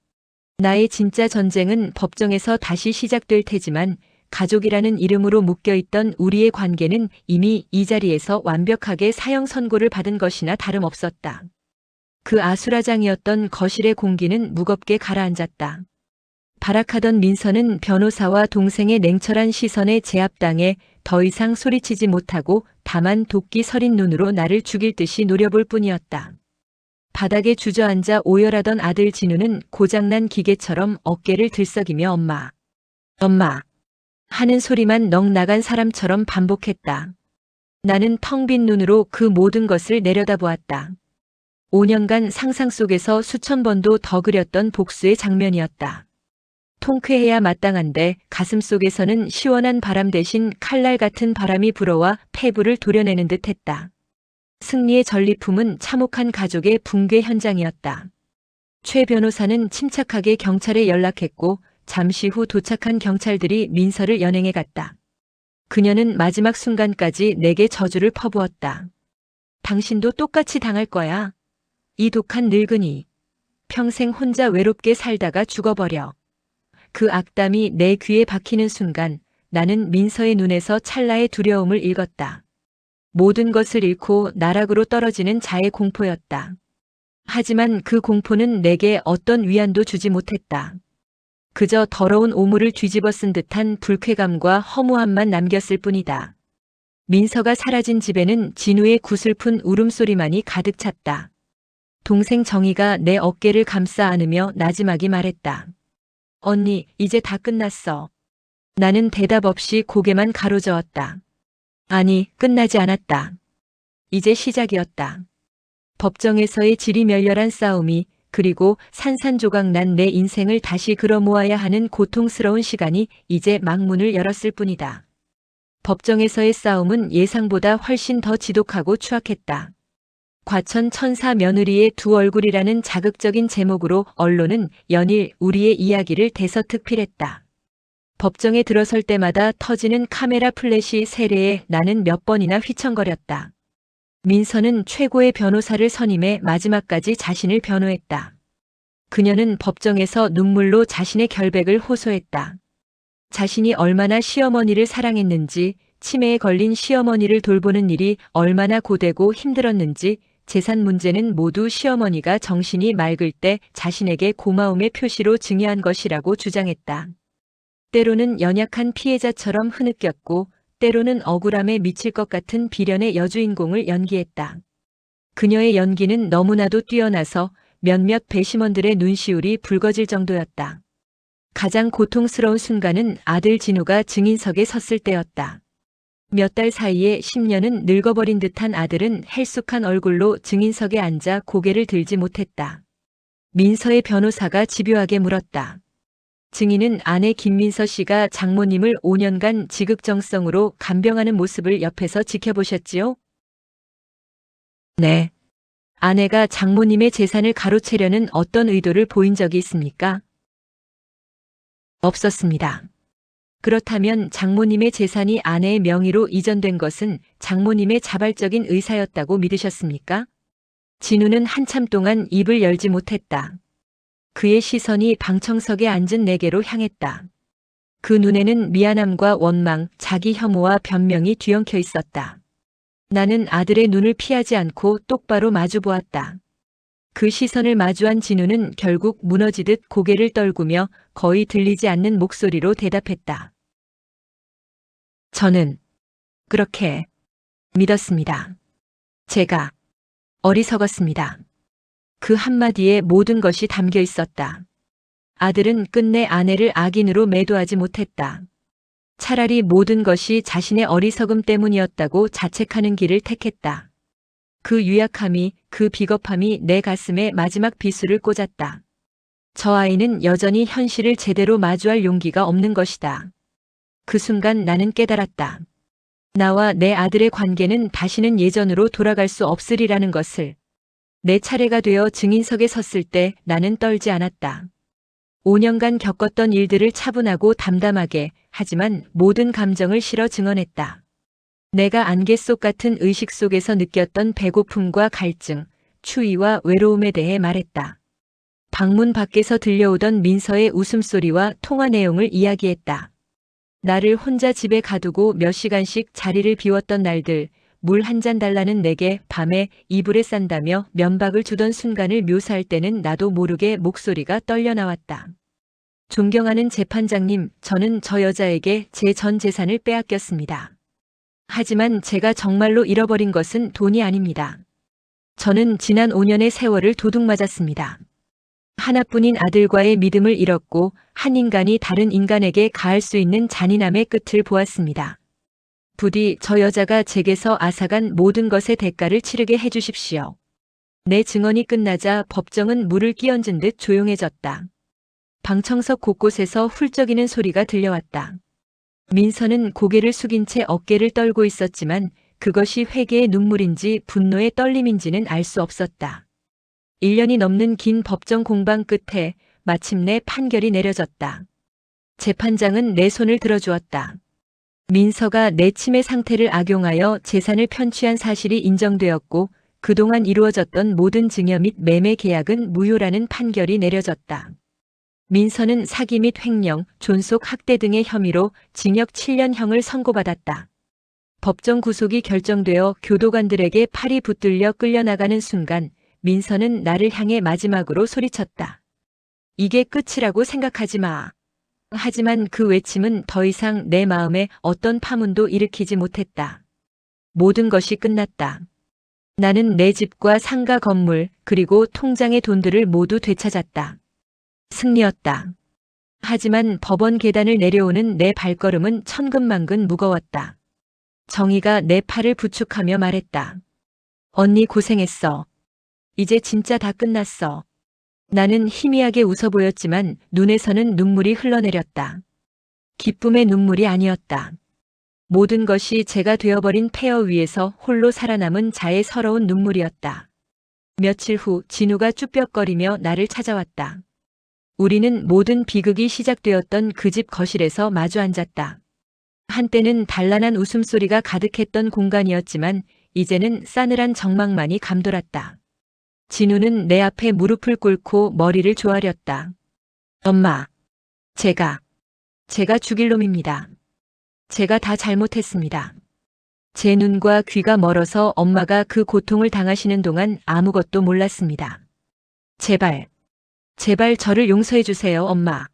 나의 진짜 전쟁은 법정에서 다시 시작될 테지만 가족이라는 이름으로 묶여있던 우리의 관계는 이미 이 자리에서 완벽하게 사형 선고를 받은 것이나 다름없었다. 그 아수라장이었던 거실의 공기는 무겁게 가라앉았다. 발악하던 민서는 변호사와 동생의 냉철한 시선에 제압당해 더 이상 소리치지 못하고 다만 도끼 서린 눈으로 나를 죽일 듯이 노려볼 뿐이었다. 바닥에 주저앉아 오열하던 아들 진우는 고장난 기계처럼 어깨를 들썩이며 엄마 하는 소리만 넋 나간 사람처럼 반복했다. 나는 텅 빈 눈으로 그 모든 것을 내려다보았다. 5년간 상상 속에서 수천 번도 더 그렸던 복수의 장면이었다. 통쾌해야 마땅한데 가슴 속에서는 시원한 바람 대신 칼날 같은 바람이 불어와 폐부를 도려내는 듯했다. 승리의 전리품은 참혹한 가족의 붕괴 현장이었다. 최 변호사는 침착하게 경찰에 연락했고 잠시 후 도착한 경찰들이 민서를 연행해 갔다. 그녀는 마지막 순간까지 내게 저주를 퍼부었다. 당신도 똑같이 당할 거야. 이 독한 늙은이. 평생 혼자 외롭게 살다가 죽어버려. 그 악담이 내 귀에 박히는 순간 나는 민서의 눈에서 찰나의 두려움을 읽었다. 모든 것을 잃고 나락으로 떨어지는 자의 공포였다. 하지만 그 공포는 내게 어떤 위안도 주지 못했다. 그저 더러운 오물을 뒤집어 쓴 듯한 불쾌감과 허무함만 남겼을 뿐이다. 민서가 사라진 집에는 진우의 구슬픈 울음소리만이 가득 찼다. 동생 정희가 내 어깨를 감싸 안으며 나지막이 말했다. 언니, 이제 다 끝났어. 나는 대답 없이 고개만 가로저었다. 아니, 끝나지 않았다. 이제 시작이었다. 법정에서의 지리멸렬한 싸움이 그리고 산산조각 난 내 인생을 다시 끌어모아야 하는 고통스러운 시간이 이제 막문을 열었을 뿐이다. 법정에서의 싸움은 예상보다 훨씬 더 지독하고 추악했다. 과천 천사 며느리의 두 얼굴이라는 자극적인 제목으로 언론은 연일 우리의 이야기를 대서특필했다. 법정에 들어설 때마다 터지는 카메라 플래시 세례에 나는 몇 번이나 휘청거렸다. 민서는 최고의 변호사를 선임해 마지막까지 자신을 변호했다. 그녀는 법정에서 눈물로 자신의 결백을 호소했다. 자신이 얼마나 시어머니를 사랑했는지, 치매에 걸린 시어머니를 돌보는 일이 얼마나 고되고 힘들었는지, 재산 문제는 모두 시어머니가 정신이 맑을 때 자신에게 고마움의 표시로 증여한 것이라고 주장했다. 때로는 연약한 피해자처럼 흐느꼈고 때로는 억울함에 미칠 것 같은 비련의 여주인공을 연기했다. 그녀의 연기는 너무나도 뛰어나서 몇몇 배심원들의 눈시울이 붉어질 정도였다. 가장 고통스러운 순간은 아들 진우가 증인석에 섰을 때였다. 몇 달 사이에 10년은 늙어버린 듯한 아들은 헬쑥한 얼굴로 증인석에 앉아 고개를 들지 못했다. 민서의 변호사가 집요하게 물었다. 증인은 아내 김민서 씨가 장모님을 5년간 지극정성으로 간병하는 모습을 옆에서 지켜보셨지요? 네. 아내가 장모님의 재산을 가로채려는 어떤 의도를 보인 적이 있습니까? 없었습니다. 그렇다면 장모님의 재산이 아내의 명의로 이전된 것은 장모님의 자발적인 의사였다고 믿으셨습니까? 진우는 한참 동안 입을 열지 못했다. 그의 시선이 방청석에 앉은 내게로 향했다. 그 눈에는 미안함과 원망, 자기 혐오와 변명이 뒤엉켜 있었다. 나는 아들의 눈을 피하지 않고 똑바로 마주 보았다. 그 시선을 마주한 진우는 결국 무너지듯 고개를 떨구며 거의 들리지 않는 목소리로 대답했다. 저는 그렇게 믿었습니다. 제가 어리석었습니다. 그 한마디에 모든 것이 담겨 있었다. 아들은 끝내 아내를 악인으로 매도하지 못했다. 차라리 모든 것이 자신의 어리석음 때문이었다고 자책하는 길을 택했다. 그 유약함이, 그 비겁함이 내 가슴에 마지막 비수를 꽂았다. 저 아이는 여전히 현실을 제대로 마주할 용기가 없는 것이다. 그 순간 나는 깨달았다. 나와 내 아들의 관계는 다시는 예전으로 돌아갈 수 없으리라는 것을. 내 차례가 되어 증인석에 섰을 때 나는 떨지 않았다. 5년간 겪었던 일들을 차분하고 담담하게, 하지만 모든 감정을 실어 증언했다. 내가 안개 속 같은 의식 속에서 느꼈던 배고픔과 갈증, 추위와 외로움에 대해 말했다. 방문 밖에서 들려오던 민서의 웃음소리와 통화 내용을 이야기했다. 나를 혼자 집에 가두고 몇 시간씩 자리를 비웠던 날들, 물 한 잔 달라는 내게 밤에 이불에 싼다며 면박을 주던 순간을 묘사할 때는 나도 모르게 목소리가 떨려 나왔다. 존경하는 재판장님, 저는 저 여자에게 제 전 재산을 빼앗겼습니다. 하지만 제가 정말로 잃어버린 것은 돈이 아닙니다. 저는 지난 5년의 세월을 도둑 맞았습니다. 하나뿐인 아들과의 믿음을 잃었고 한 인간이 다른 인간에게 가할 수 있는 잔인함의 끝을 보았습니다. 부디 저 여자가 제게서 앗아간 모든 것의 대가를 치르게 해주십시오. 내 증언이 끝나자 법정은 물을 끼얹은 듯 조용해졌다. 방청석 곳곳에서 훌쩍이는 소리가 들려왔다. 민서는 고개를 숙인 채 어깨를 떨고 있었지만 그것이 회개의 눈물인지 분노의 떨림인지는 알 수 없었다. 1년이 넘는 긴 법정 공방 끝에 마침내 판결이 내려졌다. 재판장은 내 손을 들어주었다. 민서가 내 치매 상태를 악용하여 재산을 편취한 사실이 인정되었고 그동안 이루어졌던 모든 증여 및 매매 계약은 무효라는 판결이 내려졌다. 민서는 사기 및 횡령, 존속 학대 등의 혐의로 징역 7년형을 선고받았다. 법정 구속이 결정되어 교도관들에게 팔이 붙들려 끌려나가는 순간 민서는 나를 향해 마지막으로 소리쳤다. 이게 끝이라고 생각하지 마. 하지만 그 외침은 더 이상 내 마음에 어떤 파문도 일으키지 못했다. 모든 것이 끝났다. 나는 내 집과 상가 건물 그리고 통장의 돈들을 모두 되찾았다. 승리였다. 하지만 법원 계단을 내려오는 내 발걸음은 천근만근 무거웠다. 정의가 내 팔을 부축하며 말했다. 언니 고생했어. 이제 진짜 다 끝났어. 나는 희미하게 웃어 보였지만 눈에서는 눈물이 흘러내렸다. 기쁨의 눈물이 아니었다. 모든 것이 제가 되어버린 폐허 위에서 홀로 살아남은 자의 서러운 눈물이었다. 며칠 후 진우가 쭈뼛거리며 나를 찾아왔다. 우리는 모든 비극이 시작되었던 그 집 거실에서 마주 앉았다. 한때는 단란한 웃음소리가 가득했던 공간이었지만 이제는 싸늘한 정막만이 감돌았다. 진우는 내 앞에 무릎을 꿇고 머리를 조아렸다. 엄마, 제가 죽일 놈입니다. 제가 다 잘못했습니다. 제 눈과 귀가 멀어서 엄마가 그 고통을 당하시는 동안 아무것도 몰랐습니다. 제발 저를 용서해 주세요, 엄마.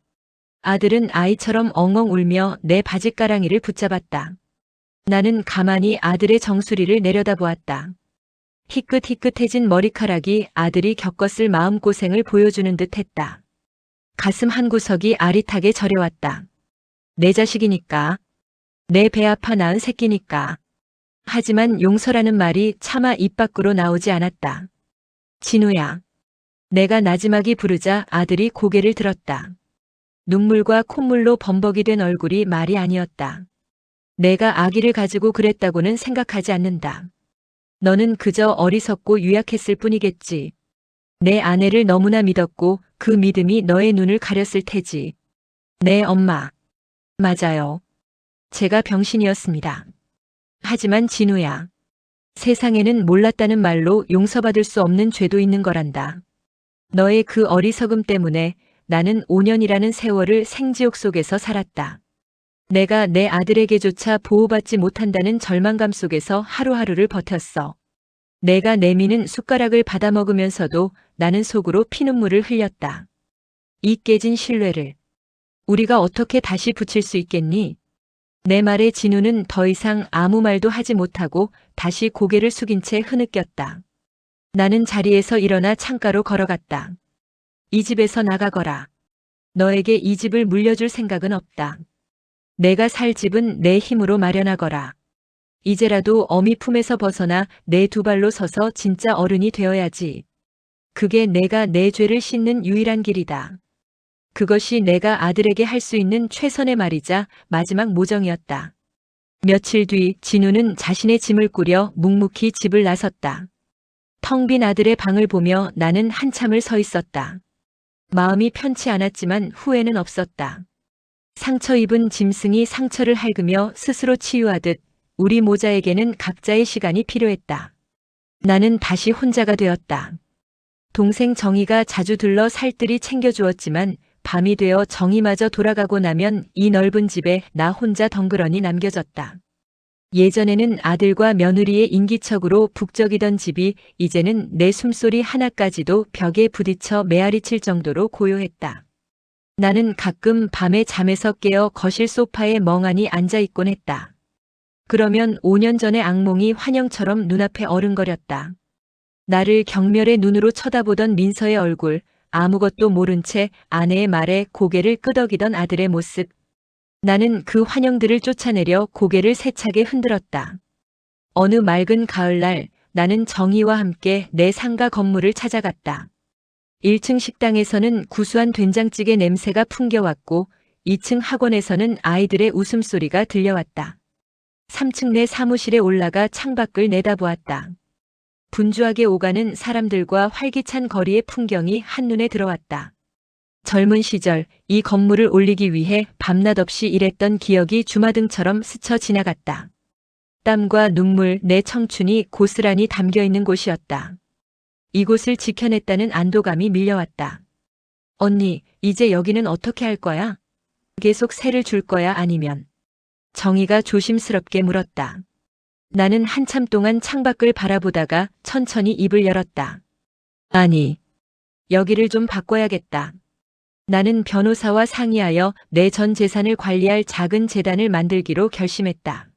아들은 아이처럼 엉엉 울며 내 바짓가랑이를 붙잡았다. 나는 가만히 아들의 정수리를 내려다보았다. 희끗희끗해진 머리카락이 아들이 겪었을 마음고생을 보여주는 듯 했다. 가슴 한구석이 아릿하게 저려왔다. 내 자식이니까. 내 배 아파 낳은 새끼니까. 하지만 용서라는 말이 차마 입 밖으로 나오지 않았다. 진우야. 내가 나지막이 부르자 아들이 고개를 들었다. 눈물과 콧물로 범벅이 된 얼굴이 말이 아니었다. 내가 아기를 가지고 그랬다고는 생각하지 않는다. 너는 그저 어리석고 유약했을 뿐이겠지. 내 아내를 너무나 믿었고 그 믿음이 너의 눈을 가렸을 테지. 네, 엄마. 맞아요. 제가 병신이었습니다. 하지만 진우야. 세상에는 몰랐다는 말로 용서받을 수 없는 죄도 있는 거란다. 너의 그 어리석음 때문에 나는 5년이라는 세월을 생지옥 속에서 살았다. 내가 내 아들에게조차 보호받지 못한다는 절망감 속에서 하루하루를 버텼어. 내가 내미는 숟가락을 받아먹으면서도 나는 속으로 피눈물을 흘렸다. 이 깨진 신뢰를 우리가 어떻게 다시 붙일 수 있겠니? 내 말에 진우는 더 이상 아무 말도 하지 못하고 다시 고개를 숙인 채 흐느꼈다. 나는 자리에서 일어나 창가로 걸어갔다. 이 집에서 나가거라. 너에게 이 집을 물려줄 생각은 없다. 내가 살 집은 내 힘으로 마련하거라. 이제라도 어미 품에서 벗어나 내 두 발로 서서 진짜 어른이 되어야지. 그게 내가 내 죄를 씻는 유일한 길이다. 그것이 내가 아들에게 할 수 있는 최선의 말이자 마지막 모정이었다. 며칠 뒤 진우는 자신의 짐을 꾸려 묵묵히 집을 나섰다. 텅 빈 아들의 방을 보며 나는 한참을 서 있었다. 마음이 편치 않았지만 후회는 없었다. 상처 입은 짐승이 상처를 핥으며 스스로 치유하듯 우리 모자에게는 각자의 시간이 필요했다. 나는 다시 혼자가 되었다. 동생 정희가 자주 들러 살뜰히 챙겨주었지만 밤이 되어 정희마저 돌아가고 나면 이 넓은 집에 나 혼자 덩그러니 남겨졌다. 예전에는 아들과 며느리의 인기척으로 북적이던 집이 이제는 내 숨소리 하나까지도 벽에 부딪혀 메아리 칠 정도로 고요했다. 나는 가끔 밤에 잠에서 깨어 거실 소파에 멍하니 앉아 있곤 했다. 그러면 5년 전의 악몽이 환영처럼 눈앞에 어른거렸다. 나를 경멸의 눈으로 쳐다보던 민서의 얼굴, 아무것도 모른 채 아내의 말에 고개를 끄덕이던 아들의 모습. 나는 그 환영들을 쫓아내려 고개를 세차게 흔들었다. 어느 맑은 가을날 나는 정희와 함께 내 상가 건물을 찾아갔다. 1층 식당에서는 구수한 된장찌개 냄새가 풍겨왔고 2층 학원에서는 아이들의 웃음소리가 들려왔다. 3층 내 사무실에 올라가 창밖을 내다보았다. 분주하게 오가는 사람들과 활기찬 거리의 풍경이 한눈에 들어왔다. 젊은 시절 이 건물을 올리기 위해 밤낮 없이 일했던 기억이 주마등처럼 스쳐 지나갔다. 땀과 눈물, 내 청춘이 고스란히 담겨있는 곳이었다. 이곳을 지켜냈다는 안도감이 밀려왔다. 언니, 이제 여기는 어떻게 할 거야? 계속 세를 줄 거야 아니면? 정희가 조심스럽게 물었다. 나는 한참 동안 창밖을 바라보다가 천천히 입을 열었다. 아니, 여기를 좀 바꿔야겠다. 나는 변호사와 상의하여 내 전 재산을 관리할 작은 재단을 만들기로 결심했다.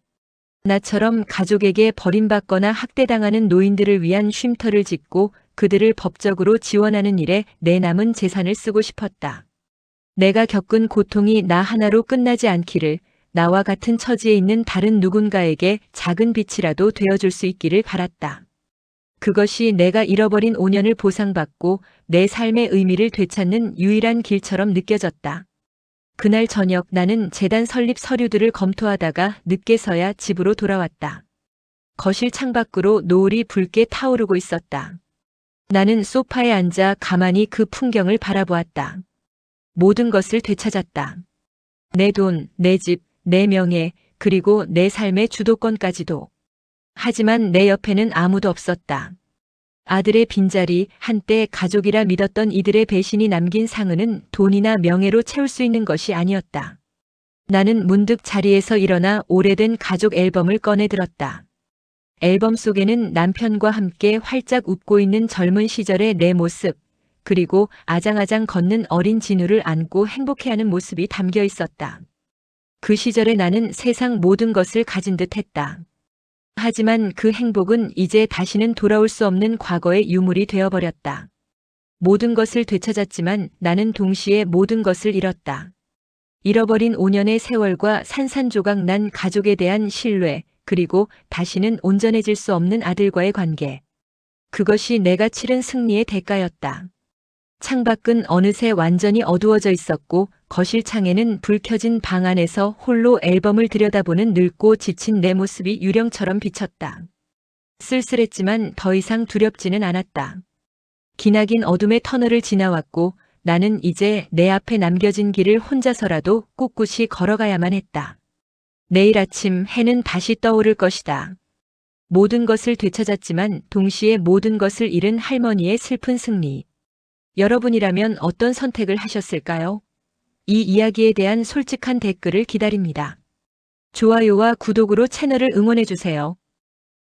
나처럼 가족에게 버림받거나 학대당하는 노인들을 위한 쉼터를 짓고 그들을 법적으로 지원하는 일에 내 남은 재산을 쓰고 싶었다. 내가 겪은 고통이 나 하나로 끝나지 않기를, 나와 같은 처지에 있는 다른 누군가에게 작은 빛이라도 되어줄 수 있기를 바랐다. 그것이 내가 잃어버린 5년을 보상받고 내 삶의 의미를 되찾는 유일한 길처럼 느껴졌다. 그날 저녁 나는 재단 설립 서류들을 검토하다가 늦게서야 집으로 돌아왔다. 거실 창밖으로 노을이 붉게 타오르고 있었다. 나는 소파에 앉아 가만히 그 풍경을 바라보았다. 모든 것을 되찾았다. 내 돈, 내 집, 내 명예, 그리고 내 삶의 주도권까지도. 하지만 내 옆에는 아무도 없었다. 아들의 빈자리, 한때 가족이라 믿었던 이들의 배신이 남긴 상흔은 돈이나 명예로 채울 수 있는 것이 아니었다. 나는 문득 자리에서 일어나 오래된 가족 앨범을 꺼내 들었다. 앨범 속에는 남편과 함께 활짝 웃고 있는 젊은 시절의 내 모습, 그리고 아장아장 걷는 어린 진우를 안고 행복해하는 모습이 담겨 있었다. 그 시절에 나는 세상 모든 것을 가진 듯 했다. 하지만 그 행복은 이제 다시는 돌아올 수 없는 과거의 유물이 되어버렸다. 모든 것을 되찾았지만 나는 동시에 모든 것을 잃었다. 잃어버린 5년의 세월과 산산조각 난 가족에 대한 신뢰, 그리고 다시는 온전해질 수 없는 아들과의 관계. 그것이 내가 치른 승리의 대가였다. 창밖은 어느새 완전히 어두워져 있었고 거실 창에는 불 켜진 방 안에서 홀로 앨범을 들여다보는 늙고 지친 내 모습이 유령처럼 비쳤다. 쓸쓸했지만 더 이상 두렵지는 않았다. 기나긴 어둠의 터널을 지나왔고 나는 이제 내 앞에 남겨진 길을 혼자서라도 꿋꿋이 걸어가야만 했다. 내일 아침 해는 다시 떠오를 것이다. 모든 것을 되찾았지만 동시에 모든 것을 잃은 할머니의 슬픈 승리. 여러분이라면 어떤 선택을 하셨을까요? 이 이야기에 대한 솔직한 댓글을 기다립니다. 좋아요와 구독으로 채널을 응원해주세요.